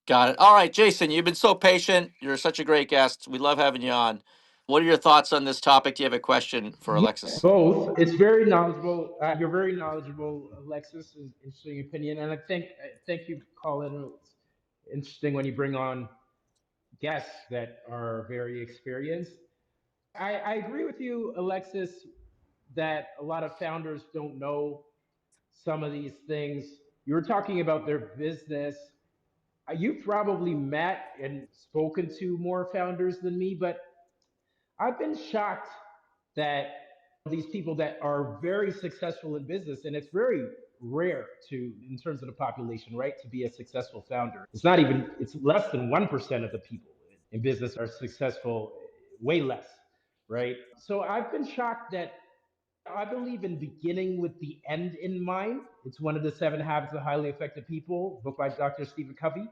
Got it. All right, Jason, you've been so patient. You're such a great guest. We love having you on. What are your thoughts on this topic? Do you have a question for Alexis? Both. It's very knowledgeable. You're very knowledgeable, Alexis. Is interesting opinion, and I think you call it interesting when you bring on guests that are very experienced. I agree with you, Alexis, that a lot of founders don't know some of these things. You were talking about their business. You've probably met and spoken to more founders than me, but I've been shocked that these people that are very successful in business, and it's very rare to, in terms of the population, right, to be a successful founder. It's not even, it's less than 1% of the people in business are successful, way less, right? So I've been shocked that I believe in beginning with the end in mind. It's one of the 7 habits of highly effective people, book by Dr. Stephen Covey.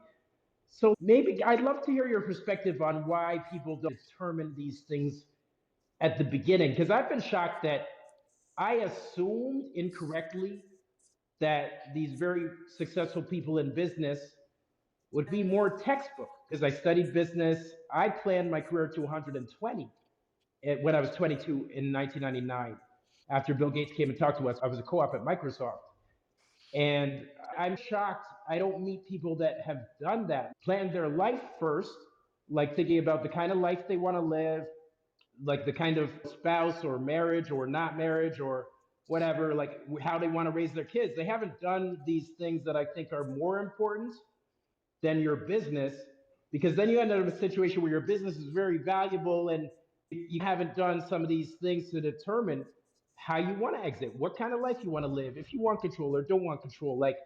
So maybe I'd love to hear your perspective on why people don't determine these things at the beginning, because I've been shocked that I assumed incorrectly that these very successful people in business would be more textbook because I studied business. I planned my career to 120 when I was 22 in 1999. after Bill Gates came and talked to us. I was a co-op at Microsoft. And I'm shocked I don't meet people that have done that, planned their life first, like thinking about the kind of life they want to live, like the kind of spouse or marriage or not marriage or whatever, like how they want to raise their kids. They haven't done these things that I think are more important than your business, because then you end up in a situation where your business is very valuable and you haven't done some of these things to determine how you want to exit, what kind of life you want to live, if you want control or don't want control. Like,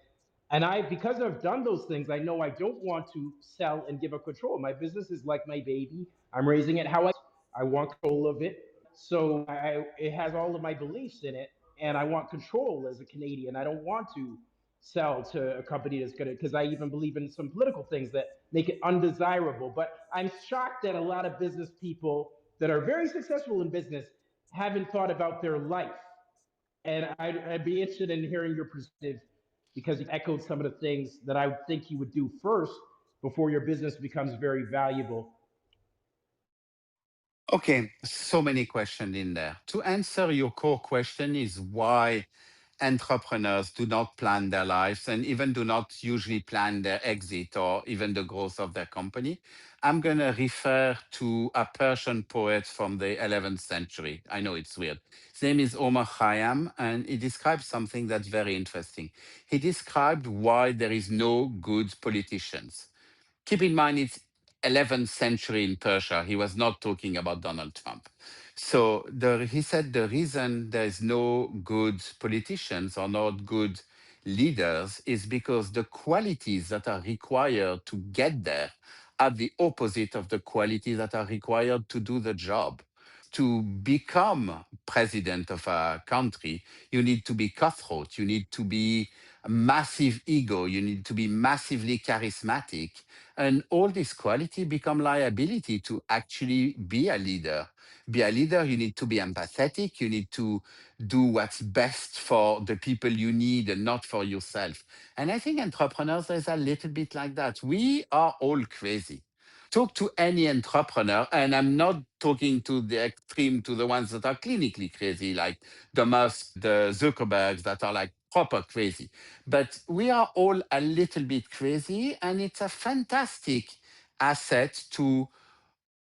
and I, because I've done those things, I know I don't want to sell and give up control. My business is like my baby. I'm raising it how I want control of it. So it has all of my beliefs in it, and I want control as a Canadian. I don't want to sell to a company that's going to, because I even believe in some political things that make it undesirable. But I'm shocked that a lot of business people that are very successful in business haven't thought about their life. And I'd be interested in hearing your perspective, because you echoed some of the things that I think you would do first before your business becomes very valuable. Okay, so many questions in there. To answer your core question is why entrepreneurs do not plan their lives and even do not usually plan their exit or even the growth of their company. I'm going to refer to a Persian poet from the 11th century. I know it's weird. His name is Omar Khayyam, and he describes something that's very interesting. He described why there is no good politicians. Keep in mind, it's 11th century in Persia. He was not talking about Donald Trump. So he said the reason there is no good politicians or not good leaders is because the qualities that are required to get there are the opposite of the qualities that are required to do the job. To become president of a country, you need to be cutthroat, you need to be a massive ego, you need to be massively charismatic, and all these qualities become liability to actually be a leader. Be a leader, you need to be empathetic, you need to do what's best for the people you need and not for yourself. And I think entrepreneurs is a little bit like that. We are all crazy. Talk to any entrepreneur, and I'm not talking to the extreme, to the ones that are clinically crazy, like the Musk, the Zuckerbergs, that are like proper crazy. But we are all a little bit crazy, and it's a fantastic asset to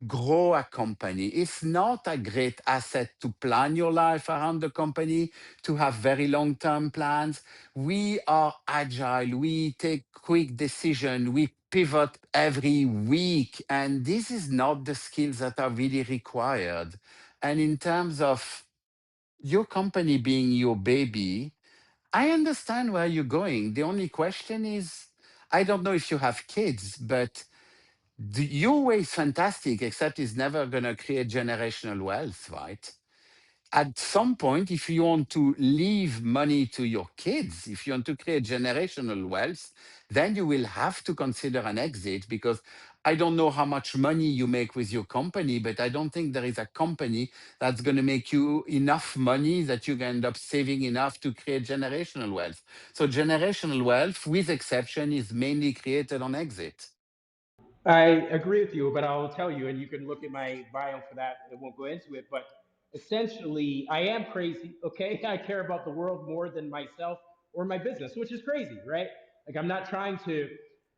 grow a company. It's not a great asset to plan your life around the company, to have very long-term plans. We are agile. We take quick decision. We pivot every week. And this is not the skills that are really required. And in terms of your company being your baby, I understand where you're going. The only question is, I don't know if you have kids, but your way is fantastic, except it's never going to create generational wealth, right? At some point, if you want to leave money to your kids, if you want to create generational wealth, then you will have to consider an exit, because I don't know how much money you make with your company, but I don't think there is a company that's going to make you enough money that you can end up saving enough to create generational wealth. So generational wealth, with exception, is mainly created on exit. I agree with you, but I'll tell you, and you can look at my bio for that. I won't go into it, but essentially, I am crazy. Okay, I care about the world more than myself or my business, which is crazy, right? Like, I'm not trying to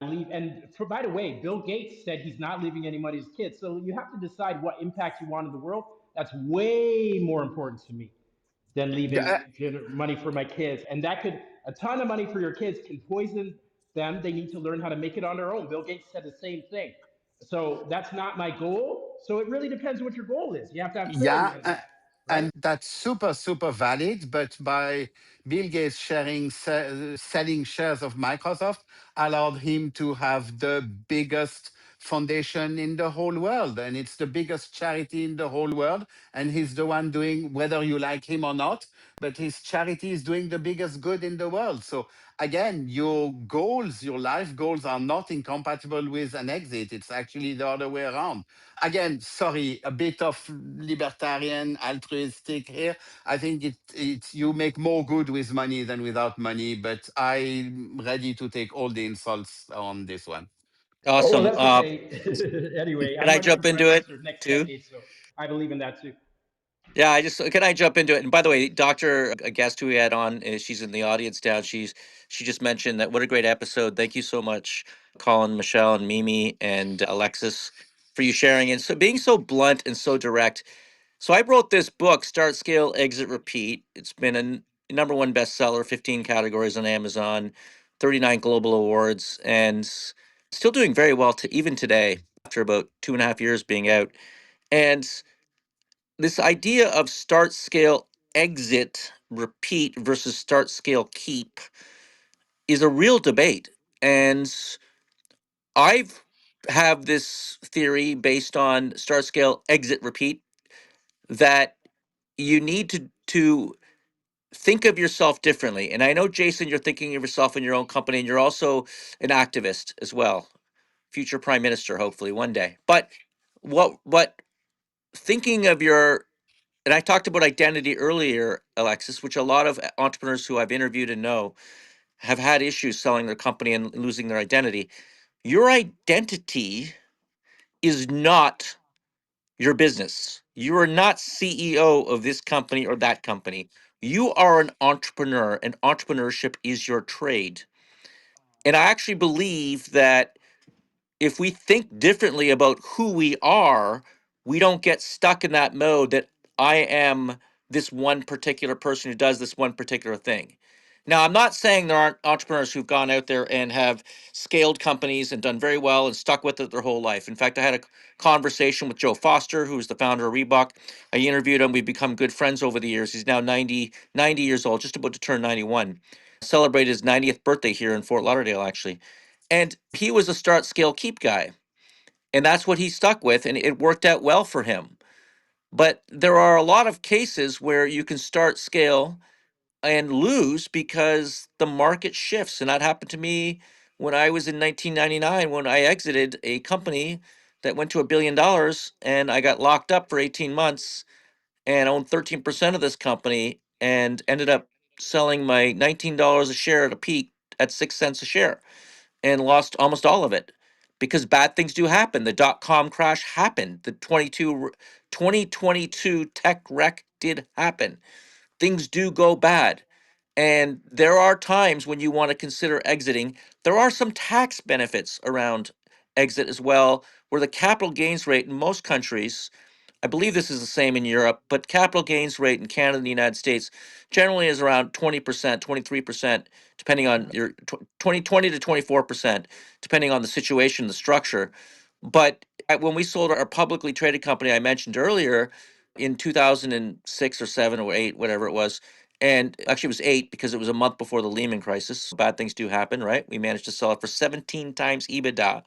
leave. And by the way, Bill Gates said he's not leaving any money to his kids. So you have to decide what impact you want in the world. That's way more important to me than leaving money for my kids. And that could, a ton of money for your kids can poison them. They need to learn how to make it on their own. Bill Gates said the same thing. So that's not my goal. So it really depends what your goal is. You have to have clarity Yeah, on that, right? and that's super, super valid. But by Bill Gates selling shares of Microsoft allowed him to have the biggest foundation in the whole world. And it's the biggest charity in the whole world. And he's the one doing, whether you like him or not, but his charity is doing the biggest good in the world. So again, your goals, your life goals are not incompatible with an exit. It's actually the other way around. Again, sorry, a bit of libertarian, altruistic here. I think you make more good with money than without money, but I'm ready to take all the insults on this one. Oh, well, Awesome. that's okay. Anyway, Can I'm I running jump for into prime it minister next too? decade, so I believe in that too. Yeah, I just can I jump into it? And by the way, Doctor, a guest who we had on, she's in the audience down. She just mentioned that what a great episode. Thank you so much, Colin, Michelle, and Mimi, and Alexis, for you sharing and so being so blunt and so direct. So I wrote this book, Start, Scale, Exit, Repeat. It's been a number one bestseller, 15 categories on Amazon, 39 global awards, and still doing very well to even today after about 2.5 years being out. And this idea of start, scale, exit, repeat versus start, scale, keep is a real debate. And I've have this theory based on start, scale, exit, repeat that you need to think of yourself differently. And I know, Jason, you're thinking of yourself in your own company, and you're also an activist as well, future prime minister, hopefully one day. But what thinking of your and I talked about identity earlier, Alexis, which a lot of entrepreneurs who I've interviewed and know have had issues selling their company and losing their identity. Your identity is not your business. You are not CEO of this company or that company. You are an entrepreneur, and entrepreneurship is your trade. And I actually believe that if we think differently about who we are, we don't get stuck in that mode that I am this one particular person who does this one particular thing. Now, I'm not saying there aren't entrepreneurs who've gone out there and have scaled companies and done very well and stuck with it their whole life. In fact, I had a conversation with Joe Foster, who's the founder of Reebok. I interviewed him. We've become good friends over the years. He's now 90 years old, just about to turn 91. Celebrated his 90th birthday here in Fort Lauderdale, actually. And he was a start, scale, keep guy. And that's what he stuck with. And it worked out well for him. But there are a lot of cases where you can start, scale, and lose because the market shifts. And that happened to me when I was in 1999 when I exited a company that went to $1 billion, and I got locked up for 18 months and owned 13% of this company and ended up selling my $19 a share at a peak at 6 cents a share and lost almost all of it because bad things do happen. The dot com crash happened. The 2022 tech wreck did happen. Things do go bad. And there are times when you want to consider exiting. There are some tax benefits around exit as well, where the capital gains rate in most countries, I believe this is the same in Europe, but capital gains rate in Canada and the United States generally is around 20%, 23%, depending on your 20 to 24%, depending on the situation, the structure. But when we sold our publicly traded company I mentioned earlier in 2006 or 7 or 8, whatever it was, and actually it was 8 because it was a month before the Lehman crisis. Bad things do happen, right? We managed to sell it for 17 times EBITDA,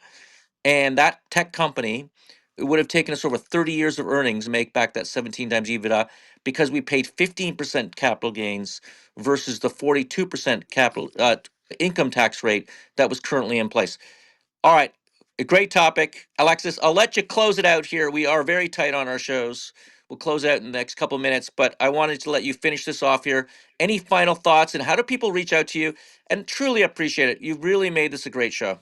and that tech company, it would have taken us over 30 years of earnings to make back that 17 times EBITDA because we paid 15% capital gains versus the 42% capital income tax rate that was currently in place. All right, a great topic. Alexis, I'll let you close it out here. We are very tight on our shows. We'll close out in the next couple minutes, but I wanted to let you finish this off here. Any final thoughts, and how do people reach out to you? And truly appreciate it. You've really made this a great show.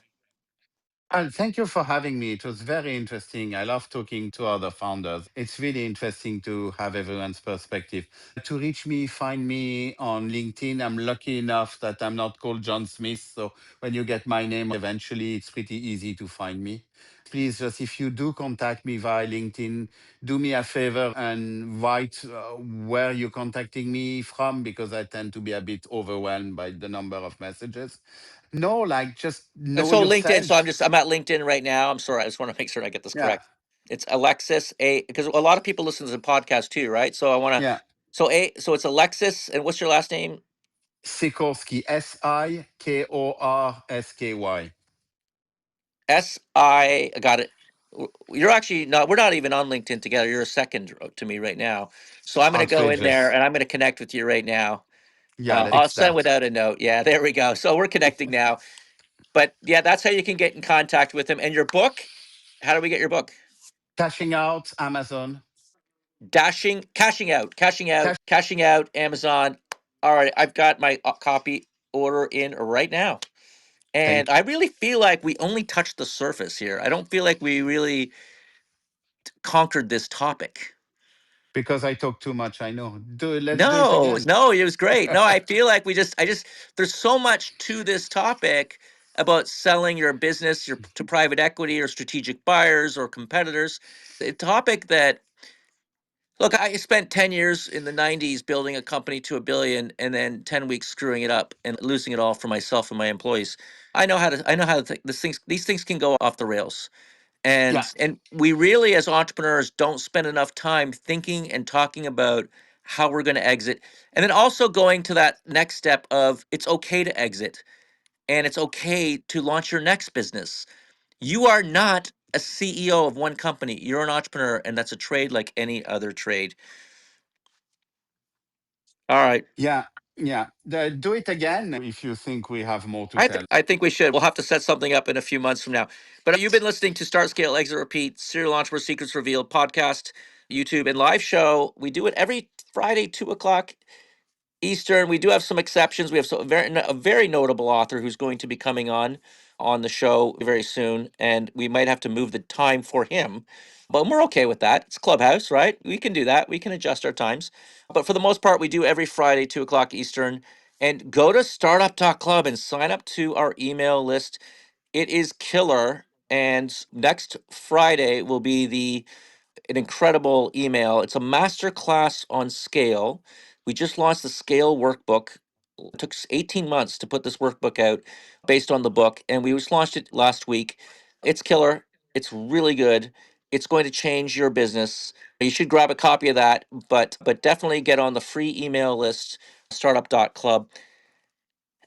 Thank you for having me. It was very interesting. I love talking to other founders. It's really interesting to have everyone's perspective. To reach me, find me on LinkedIn. I'm lucky enough that I'm not called John Smith. So when you get my name eventually, it's pretty easy to find me. Please, just if you do contact me via LinkedIn, do me a favor and write where you're contacting me from because I tend to be a bit overwhelmed by the number of messages. No, like just And know so LinkedIn, so yourself. I'm at LinkedIn right now. I'm sorry, I just want to make sure I get this Yeah, correct. It's Alexis A, because a lot of people listen to the podcast too, right? So I want to yeah. so it's Alexis, and what's your last name? Sikorsky, Sikorsky. I got it. You're actually not. We're not even on LinkedIn together. You're a second to me right now. So I'm going to go in there Outrageous. and I'm going to connect with you right now. Yeah, let's I'll fix send that. without a note. Yeah, there we go. So we're connecting now. But yeah, that's how you can get in contact with him. And your book? How do we get your book? Cashing out, Amazon. Cashing out, Amazon. All right, I've got my copy order in right now. And Thank I really feel like we only touched the surface here. I don't feel like we really conquered this topic. because I talk too much. I know. Let's do it No, again. no, it was great. No, I feel like I just, there's so much to this topic about selling your business to private equity or strategic buyers or competitors. A topic that, look, I spent 10 years in the 90s building a company to a billion and then 10 weeks screwing it up and losing it all for myself and my employees. I know how to think these things can go off the rails. Yeah. And we really, as entrepreneurs, don't spend enough time thinking and talking about how we're going to exit. And then also going to that next step of it's okay to exit and it's okay to launch your next business. You are not a CEO of one company. You're an entrepreneur, and that's a trade like any other trade. All right. Yeah. Yeah. Do it again if you think we have more to tell. I think we should. We'll have to set something up in a few months from now. But you've been listening to Start, Scale, Exit, Repeat, Serial Entrepreneur Secrets Revealed podcast, YouTube, and live show. We do it every Friday, 2 o'clock Eastern. We do have some exceptions. We have a very notable author who's going to be coming on the show very soon, and we might have to move the time for him. But we're okay with that. It's Clubhouse, right? We can do that. We can adjust our times. But for the most part, we do every Friday, 2 o'clock Eastern. And go to startup.club and sign up to our email list. It is killer. And next Friday will be an incredible email. It's a master class on scale. We just launched the scale workbook. It took 18 months to put this workbook out based on the book, and we just launched it last week. It's killer. It's really good. It's going to change your business. You should grab a copy of that, but definitely get on the free email list, startup.club.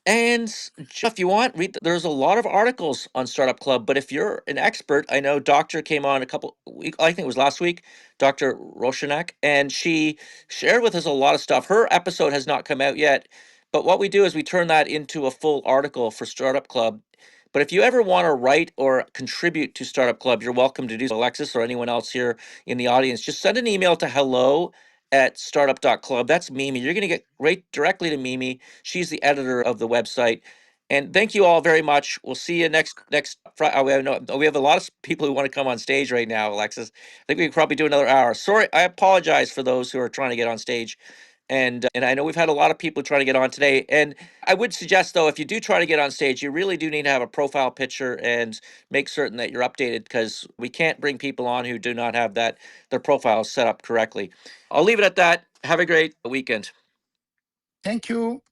And if you want, there's a lot of articles on Startup Club. But if you're an expert, I know Doctor came on a couple week, I think it was last week, Dr. Roshanak, and she shared with us a lot of stuff. Her episode has not come out yet, but what we do is we turn that into a full article for Startup Club. But if you ever want to write or contribute to Startup Club, you're welcome to do so. Alexis or anyone else here in the audience, just send an email to hello@startup.club. That's Mimi. You're going to get right directly to Mimi. She's the editor of the website. And thank you all very much. We'll see you next Friday. We have a lot of people who want to come on stage right now, Alexis. I think we could probably do another hour. Sorry, I apologize for those who are trying to get on stage. And I know we've had a lot of people trying to get on today. And I would suggest though, if you do try to get on stage, you really do need to have a profile picture and make certain that you're updated because we can't bring people on who do not have their profiles set up correctly. I'll leave it at that. Have a great weekend. Thank you.